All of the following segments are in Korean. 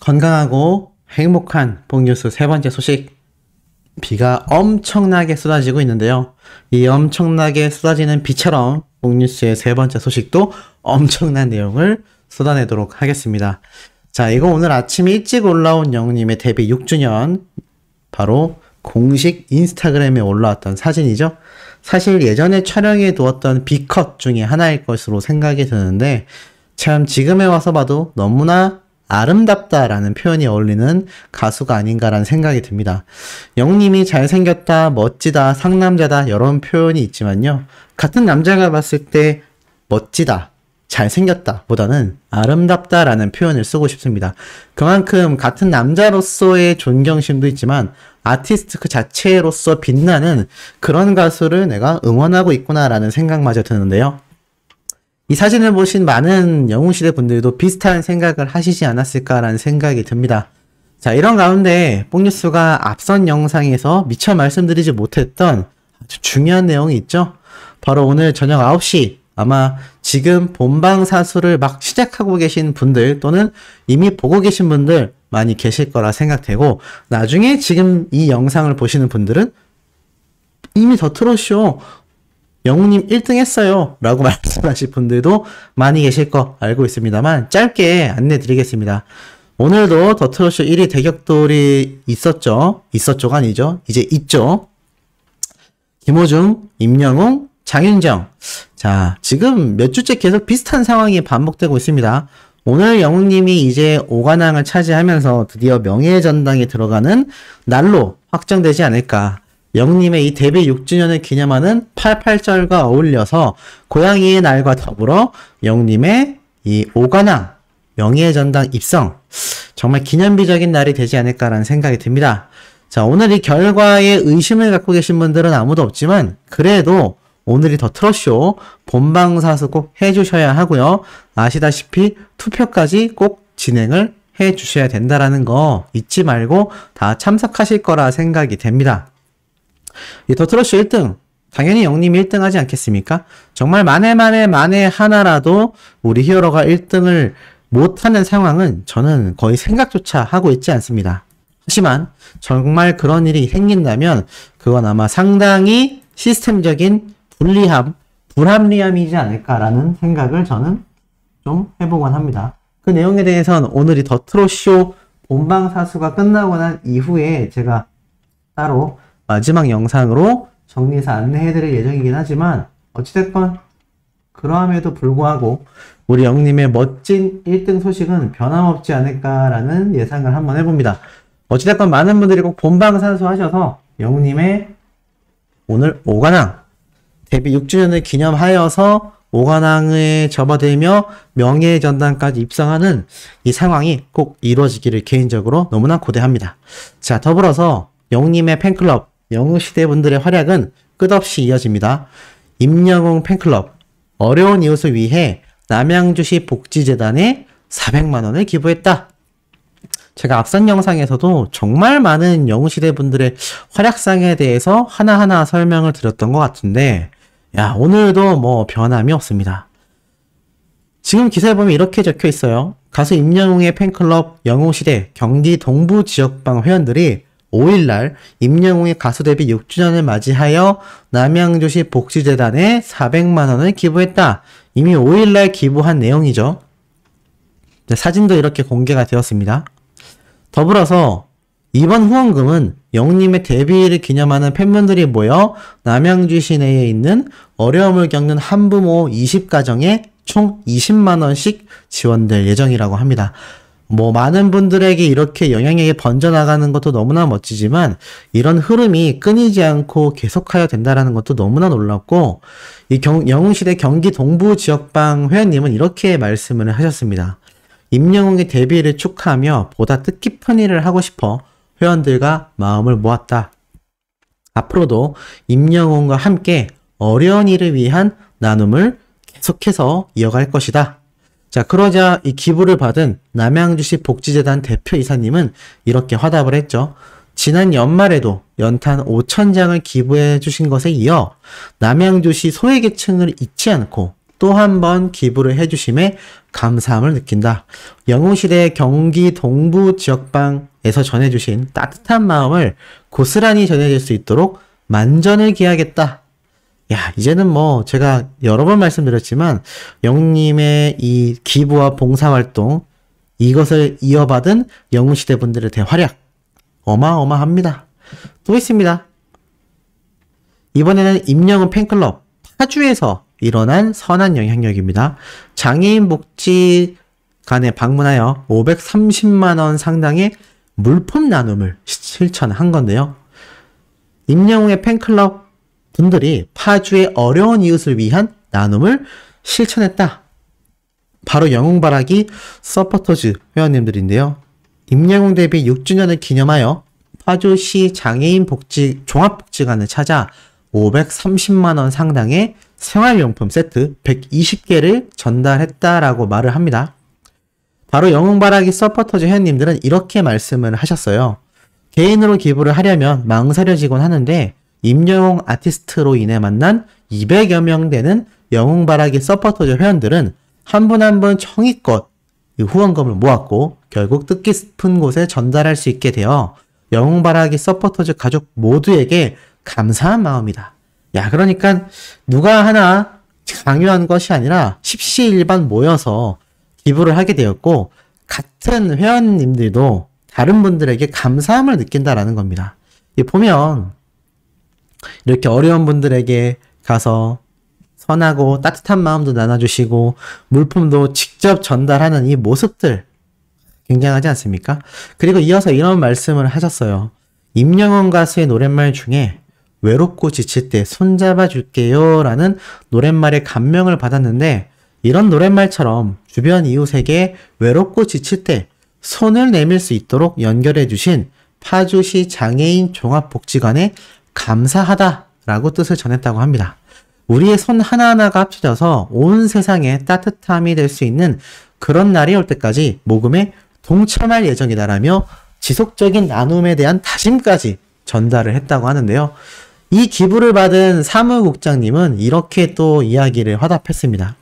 건강하고 행복한 복뉴스 세 번째 소식. 비가 엄청나게 쏟아지고 있는데요. 이 엄청나게 쏟아지는 비처럼 복뉴스의 세 번째 소식도 엄청난 내용을 쏟아내도록 하겠습니다. 자, 이거 오늘 아침 일찍 올라온 영웅님의 데뷔 6주년, 바로 공식 인스타그램에 올라왔던 사진이죠. 사실 예전에 촬영해 두었던 B컷 중에 하나일 것으로 생각이 드는데, 참 지금에 와서 봐도 너무나 아름답다라는 표현이 어울리는 가수가 아닌가라는 생각이 듭니다. 영님이 잘생겼다, 멋지다, 상남자다 이런 표현이 있지만요. 같은 남자가 봤을 때 멋지다, 잘생겼다 보다는 아름답다라는 표현을 쓰고 싶습니다. 그만큼 같은 남자로서의 존경심도 있지만 아티스트 그 자체로서 빛나는 그런 가수를 내가 응원하고 있구나라는 생각마저 드는데요. 이 사진을 보신 많은 영웅시대 분들도 비슷한 생각을 하시지 않았을까라는 생각이 듭니다. 자, 이런 가운데 복뉴스가 앞선 영상에서 미처 말씀드리지 못했던 아주 중요한 내용이 있죠. 바로 오늘 저녁 9시 아마 지금 본방사수를 막 시작하고 계신 분들 또는 이미 보고 계신 분들 많이 계실 거라 생각되고, 나중에 지금 이 영상을 보시는 분들은 이미 더 트롯쇼 영웅님 1등 했어요 라고 말씀하실 분들도 많이 계실 거 알고 있습니다만, 짧게 안내 드리겠습니다. 오늘도 더 트롯쇼 1위 대격돌이 있었죠. 있었죠가 아니죠. 이제 있죠. 김호중, 임영웅, 장윤정. 자, 지금 몇 주째 계속 비슷한 상황이 반복되고 있습니다. 오늘 영웅님이 이제 5관왕을 차지하면서 드디어 명예의 전당에 들어가는 날로 확정되지 않을까. 영웅님의 이 데뷔 6주년을 기념하는 88절과 어울려서 고양이의 날과 더불어 영웅님의 이 5관왕 명예의 전당 입성, 정말 기념비적인 날이 되지 않을까라는 생각이 듭니다. 자, 오늘 이 결과에 의심을 갖고 계신 분들은 아무도 없지만 그래도 오늘이 더 트롯쇼 본방사수 꼭 해주셔야 하고요. 아시다시피 투표까지 꼭 진행을 해주셔야 된다라는 거 잊지 말고 다 참석하실 거라 생각이 됩니다. 이 더 트롯쇼 1등, 당연히 영님이 1등 하지 않겠습니까? 정말 만에 하나라도 우리 히어로가 1등을 못하는 상황은 저는 거의 생각조차 하고 있지 않습니다. 하지만 정말 그런 일이 생긴다면 그건 아마 상당히 시스템적인 불합리함이지 않을까라는 생각을 저는 좀 해보곤 합니다. 그 내용에 대해서는 오늘이 더 트롯쇼 본방사수가 끝나고 난 이후에 제가 따로 마지막 영상으로 정리해서 안내해드릴 예정이긴 하지만, 어찌됐건 그러함에도 불구하고 우리 영웅님의 멋진 1등 소식은 변함없지 않을까라는 예상을 한번 해봅니다. 어찌됐건 많은 분들이 꼭 본방사수 하셔서 영웅님의 오늘 5관왕 데뷔 6주년을 기념하여서 5관왕에 접어들며 명예의 전당까지 입성하는 이 상황이 꼭 이루어지기를 개인적으로 너무나 고대합니다. 자, 더불어서 영웅님의 팬클럽 영웅시대 분들의 활약은 끝없이 이어집니다. 임영웅 팬클럽 어려운 이웃을 위해 남양주시 복지재단에 400만원을 기부했다. 제가 앞선 영상에서도 정말 많은 영웅시대 분들의 활약상에 대해서 하나하나 설명을 드렸던 것 같은데, 야, 오늘도 뭐 변함이 없습니다. 지금 기사에 보면 이렇게 적혀 있어요. 가수 임영웅의 팬클럽 영웅시대 경기 동부 지역방 회원들이 5일날 임영웅의 가수 데뷔 6주년을 맞이하여 남양주시 복지재단에 400만원을 기부했다. 이미 5일날 기부한 내용이죠. 사진도 이렇게 공개가 되었습니다. 더불어서 이번 후원금은 영웅님의 데뷔를 기념하는 팬분들이 모여 남양주시 내에 있는 어려움을 겪는 한부모 20가정에 총 20만원씩 지원될 예정이라고 합니다. 뭐 많은 분들에게 이렇게 영향력이 번져나가는 것도 너무나 멋지지만, 이런 흐름이 끊이지 않고 계속하여 된다는 것도 너무나 놀랍고, 이 영웅시대 경기 동부 지역방 회원님은 이렇게 말씀을 하셨습니다. 임영웅의 데뷔를 축하하며 보다 뜻깊은 일을 하고 싶어 회원들과 마음을 모았다. 앞으로도 임영웅과 함께 어려운 일을 위한 나눔을 계속해서 이어갈 것이다. 자, 그러자 이 기부를 받은 남양주시 복지재단 대표이사님은 이렇게 화답을 했죠. 지난 연말에도 연탄 5,000장을 기부해 주신 것에 이어 남양주시 소외계층을 잊지 않고 또 한 번 기부를 해주심에 감사함을 느낀다. 영웅시대 경기 동부 지역방에서 전해주신 따뜻한 마음을 고스란히 전해질 수 있도록 만전을 기하겠다. 야, 이제는 뭐 제가 여러 번 말씀드렸지만 영웅님의 이 기부와 봉사활동, 이것을 이어받은 영웅시대 분들의 대활약 어마어마합니다. 또 있습니다. 이번에는 임영웅 팬클럽 파주에서 일어난 선한 영향력입니다. 장애인 복지관에 방문하여 530만원 상당의 물품 나눔을 실천한 건데요. 임영웅의 팬클럽 분들이 파주의 어려운 이웃을 위한 나눔을 실천했다. 바로 영웅바라기 서포터즈 회원님들인데요. 임영웅 데뷔 6주년을 기념하여 파주시 장애인 복지 종합복지관을 찾아 530만원 상당의 생활용품 세트 120개를 전달했다라고 말을 합니다. 바로 영웅바라기 서포터즈 회원님들은 이렇게 말씀을 하셨어요. 개인으로 기부를 하려면 망설여지곤 하는데 임영웅 아티스트로 인해 만난 200여 명 되는 영웅바라기 서포터즈 회원들은 한 분 한 분 정의껏 후원금을 모았고 결국 뜻깊은 곳에 전달할 수 있게 되어 영웅바라기 서포터즈 가족 모두에게 감사한 마음이다. 야, 그러니까 누가 하나 강요한 것이 아니라 십시일반 모여서 기부를 하게 되었고 같은 회원님들도 다른 분들에게 감사함을 느낀다라는 겁니다. 보면 이렇게 어려운 분들에게 가서 선하고 따뜻한 마음도 나눠주시고 물품도 직접 전달하는 이 모습들 굉장하지 않습니까? 그리고 이어서 이런 말씀을 하셨어요. 임영웅 가수의 노랫말 중에 외롭고 지칠 때 손잡아 줄게요 라는 노랫말에 감명을 받았는데 이런 노랫말처럼 주변 이웃에게 외롭고 지칠 때 손을 내밀 수 있도록 연결해 주신 파주시 장애인 종합복지관에 감사하다라고 뜻을 전했다고 합니다. 우리의 손 하나하나가 합쳐져서 온 세상에 따뜻함이 될 수 있는 그런 날이 올 때까지 모금에 동참할 예정이다라며 지속적인 나눔에 대한 다짐까지 전달을 했다고 하는데요. 이 기부를 받은 사무국장님은 이렇게 또 이야기를 화답했습니다.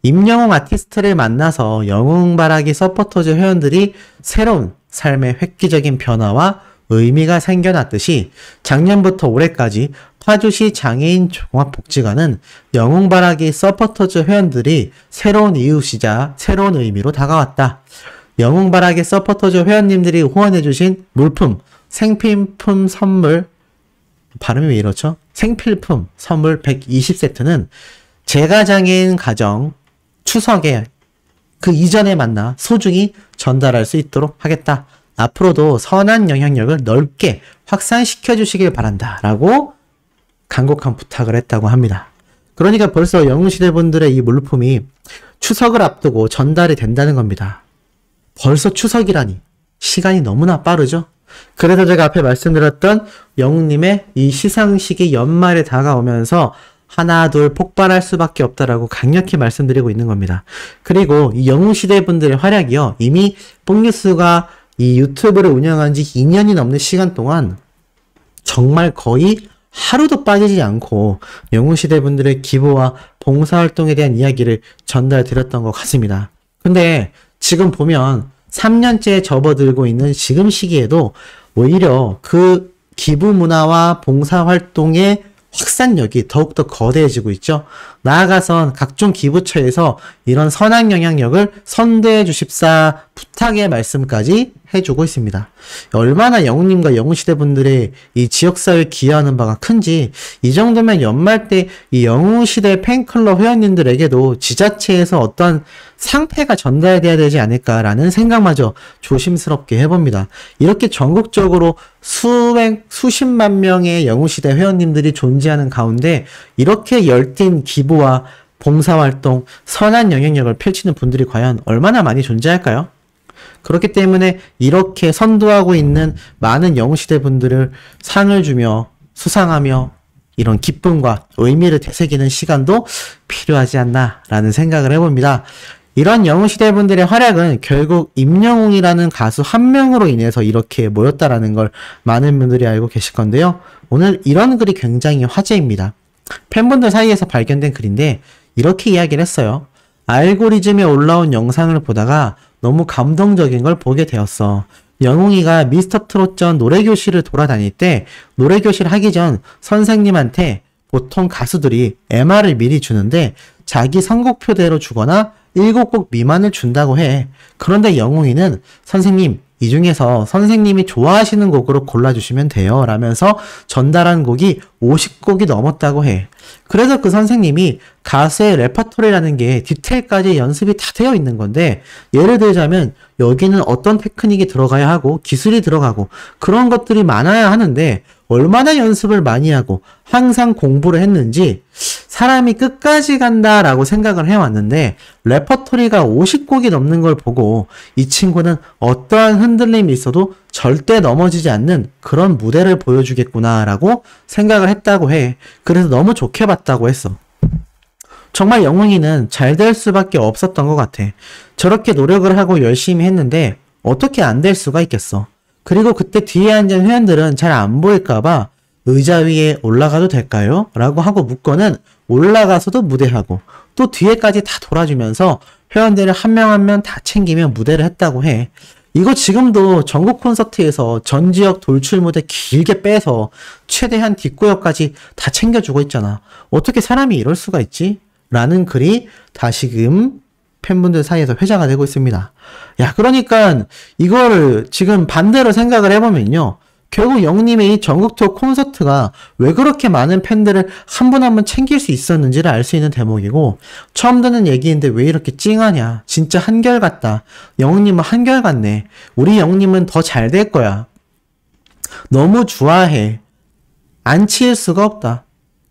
임영웅 아티스트를 만나서 영웅바라기 서포터즈 회원들이 새로운 삶의 획기적인 변화와 의미가 생겨났듯이 작년부터 올해까지 파주시 장애인 종합복지관은 영웅바라기 서포터즈 회원들이 새로운 이웃이자 새로운 의미로 다가왔다. 영웅바라기 서포터즈 회원님들이 후원해주신 물품, 생필품 선물, 발음이 왜 이렇죠? 생필품 선물 120세트는 재가장애인 가정 추석에 그 이전에 만나 소중히 전달할 수 있도록 하겠다. 앞으로도 선한 영향력을 넓게 확산시켜 주시길 바란다 라고 간곡한 부탁을 했다고 합니다. 그러니까 벌써 영웅시대 분들의 이 물품이 추석을 앞두고 전달이 된다는 겁니다. 벌써 추석이라니 시간이 너무나 빠르죠. 그래서 제가 앞에 말씀드렸던 영웅님의 이 시상식이 연말에 다가오면서 하나 둘 폭발할 수밖에 없다라고 강력히 말씀드리고 있는 겁니다. 그리고 이 영웅시대 분들의 활약이요, 이미 뽕뉴스가 이 유튜브를 운영한 지 2년이 넘는 시간 동안 정말 거의 하루도 빠지지 않고 영웅시대 분들의 기부와 봉사활동에 대한 이야기를 전달드렸던 것 같습니다. 근데 지금 보면 3년째 접어들고 있는 지금 시기에도 오히려 그 기부 문화와 봉사활동의 확산력이 더욱더 거대해지고 있죠. 나아가선 각종 기부처에서 이런 선한 영향력을 선도해 주십사 부탁의 말씀까지 해주고 있습니다. 얼마나 영웅님과 영웅시대 분들의 이 지역사회에 기여하는 바가 큰지, 이 정도면 연말 때 이 영웅시대 팬클럽 회원님들에게도 지자체에서 어떤 상패가 전달돼야 되지 않을까라는 생각마저 조심스럽게 해봅니다. 이렇게 전국적으로 수십만 명의 영웅시대 회원님들이 존재하는 가운데 이렇게 열띤 기부와 봉사활동, 선한 영향력을 펼치는 분들이 과연 얼마나 많이 존재할까요? 그렇기 때문에 이렇게 선도하고 있는 많은 영웅시대 분들을 상을 주며 수상하며 이런 기쁨과 의미를 되새기는 시간도 필요하지 않나라는 생각을 해봅니다. 이런 영웅시대 분들의 활약은 결국 임영웅이라는 가수 한 명으로 인해서 이렇게 모였다라는 걸 많은 분들이 알고 계실 건데요. 오늘 이런 글이 굉장히 화제입니다. 팬분들 사이에서 발견된 글인데, 이렇게 이야기를 했어요. 알고리즘에 올라온 영상을 보다가 너무 감동적인 걸 보게 되었어. 영웅이가 미스터 트롯 전 노래교실을 돌아다닐 때 노래교실 하기 전 선생님한테 보통 가수들이 MR을 미리 주는데 자기 선곡표대로 주거나 7곡 미만을 준다고 해. 그런데 영웅이는 선생님, 이 중에서 선생님이 좋아하시는 곡으로 골라주시면 돼요. 라면서 전달한 곡이 50곡이 넘었다고 해. 그래서 그 선생님이 가수의 레퍼토리라는 게 디테일까지 연습이 다 되어 있는 건데, 예를 들자면 여기는 어떤 테크닉이 들어가야 하고 기술이 들어가고 그런 것들이 많아야 하는데 얼마나 연습을 많이 하고 항상 공부를 했는지 사람이 끝까지 간다라고 생각을 해왔는데, 레퍼토리가 50곡이 넘는 걸 보고 이 친구는 어떠한 흔들림이 있어도 절대 넘어지지 않는 그런 무대를 보여주겠구나라고 생각을 했다고 해. 그래서 너무 좋게 봤다고 했어. 정말 영웅이는 잘 될 수밖에 없었던 것 같아. 저렇게 노력을 하고 열심히 했는데 어떻게 안 될 수가 있겠어. 그리고 그때 뒤에 앉은 회원들은 잘 안 보일까봐 의자 위에 올라가도 될까요? 라고 하고 묻고는 올라가서도 무대하고 또 뒤에까지 다 돌아주면서 회원들을 한 명 한 명 다 챙기며 무대를 했다고 해. 이거 지금도 전국 콘서트에서 전 지역 돌출 무대 길게 빼서 최대한 뒷구역까지 다 챙겨주고 있잖아. 어떻게 사람이 이럴 수가 있지? 라는 글이 다시금 팬분들 사이에서 회자가 되고 있습니다. 야, 그러니까 이걸 지금 반대로 생각을 해보면요. 결국 영님의 이 전국 투어 콘서트가 왜 그렇게 많은 팬들을 한 분 한 분 챙길 수 있었는지를 알 수 있는 대목이고, 처음 듣는 얘기인데 왜 이렇게 찡하냐. 진짜 한결같다. 영님은 한결같네. 우리 영님은 더 잘 될 거야. 너무 좋아해. 안 치일 수가 없다.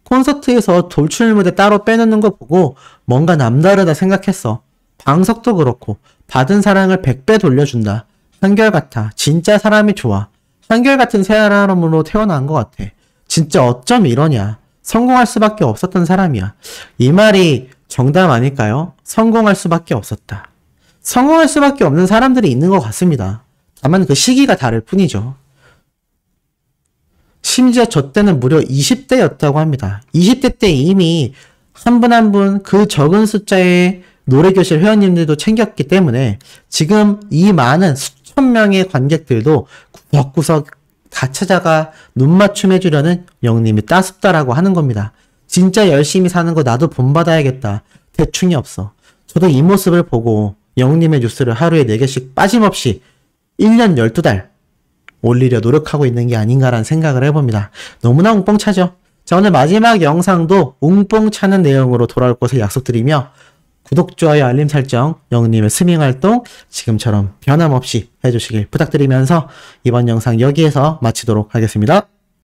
콘서트에서 돌출 무대 따로 빼놓는 거 보고 뭔가 남다르다 생각했어. 방석도 그렇고 받은 사랑을 100배 돌려준다. 한결같아. 진짜 사람이 좋아. 한결같은 사람으로 태어난 것 같아. 진짜 어쩜 이러냐. 성공할 수밖에 없었던 사람이야. 이 말이 정답 아닐까요? 성공할 수밖에 없었다. 성공할 수밖에 없는 사람들이 있는 것 같습니다. 다만 그 시기가 다를 뿐이죠. 심지어 저 때는 무려 20대였다고 합니다. 20대 때 이미 한 분 한 분 그 적은 숫자의 노래교실 회원님들도 챙겼기 때문에 지금 이 많은 수천 명의 관객들도 구석구석 다 찾아가 눈맞춤 해주려는 영님이 따숩다라고 하는 겁니다. 진짜 열심히 사는 거 나도 본받아야겠다. 대충이 없어. 저도 이 모습을 보고 영님의 뉴스를 하루에 4개씩 빠짐없이 1년 12달 올리려 노력하고 있는 게 아닌가라는 생각을 해봅니다. 너무나 웅뽕차죠? 자, 오늘 마지막 영상도 웅뽕차는 내용으로 돌아올 것을 약속드리며 구독, 좋아요, 알림 설정, 영님의 스밍 활동 지금처럼 변함없이 해주시길 부탁드리면서 이번 영상 여기에서 마치도록 하겠습니다.